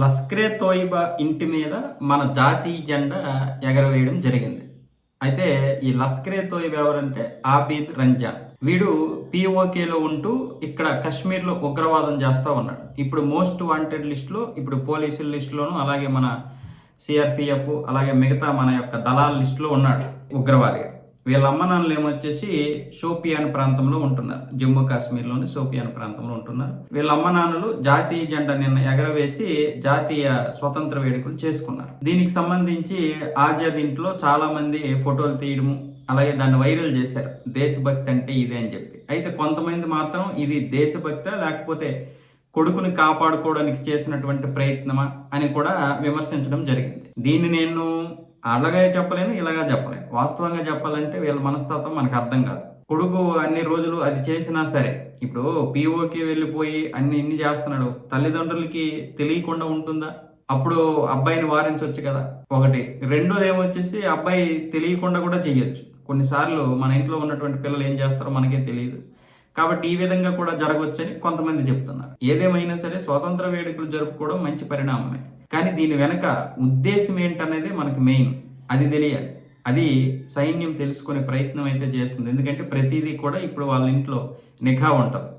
లస్కరే తోయిబా ఇంటి మీద మన జాతీయ జెండా ఎగరవేయడం జరిగింది. అయితే ఈ లస్కరే తోయిబా ఎవరంటే ఆబిద్ రంజాన్. వీడు పీఓకేలో ఉంటూ ఇక్కడ కశ్మీర్లో ఉగ్రవాదం చేస్తూ ఉన్నాడు. ఇప్పుడు మోస్ట్ వాంటెడ్ లిస్టులో, ఇప్పుడు పోలీసుల లిస్టులోను, అలాగే మన సిఆర్పిఎఫ్, అలాగే మిగతా మన యొక్క దళాల లిస్టులో ఉన్నాడు ఉగ్రవాదిగా. వీళ్ళ అమ్మ నాన్నలు ఏమొచ్చేసి షోపియాన్ ప్రాంతంలో ఉంటున్నారు. జమ్మూ కాశ్మీర్లోని షోపియాన్ ప్రాంతంలో ఉంటున్నారు. వీళ్ళ అమ్మ నాన్నలు జాతీయ జెండా నిన్న ఎగరవేసి జాతీయ స్వతంత్ర వేడుకలు చేసుకున్నారు. దీనికి సంబంధించి ఆజాద్ ఇంట్లో చాలా మంది ఫోటోలు తీయడము, అలాగే దాన్ని వైరల్ చేశారు. దేశభక్తి అంటే ఇదే అని చెప్పి. అయితే కొంతమంది మాత్రం ఇది దేశభక్తి లేకపోతే కొడుకుని కాపాడుకోవడానికి చేసినటువంటి ప్రయత్నమా అని కూడా విమర్శించడం జరిగింది. దీన్ని నేను అలాగే చెప్పలేను, ఇలాగా చెప్పలేను. వాస్తవంగా చెప్పాలంటే వీళ్ళ మనస్తత్వం మనకు అర్థం కాదు. కొడుకు అన్ని రోజులు అది చేసినా సరే, ఇప్పుడు పీఓకి వెళ్ళిపోయి ఇన్ని చేస్తున్నాడు, తల్లిదండ్రులకి తెలియకుండా ఉంటుందా? అప్పుడు అబ్బాయిని వారించవచ్చు కదా, ఒకటి. రెండోది ఏమొచ్చేసి అబ్బాయి తెలియకుండా కూడా చెయ్యొచ్చు. కొన్నిసార్లు మన ఇంట్లో ఉన్నటువంటి పిల్లలు ఏం చేస్తారో మనకే తెలియదు. కాబట్టి ఈ విధంగా కూడా జరగవచ్చని కొంతమంది చెప్తున్నారు. ఏదేమైనా సరే స్వాతంత్ర వేడుకలు జరుపుకోవడం మంచి పరిణామమే. కానీ దీని వెనక ఉద్దేశం ఏంటనేది మనకు మెయిన్. అది తెలియాలి. అది సైన్యం తెలుసుకునే ప్రయత్నం అయితే చేస్తుంది. ఎందుకంటే ప్రతిదీ కూడా ఇప్పుడు వాళ్ళ ఇంట్లో నిఘా ఉంటుంది.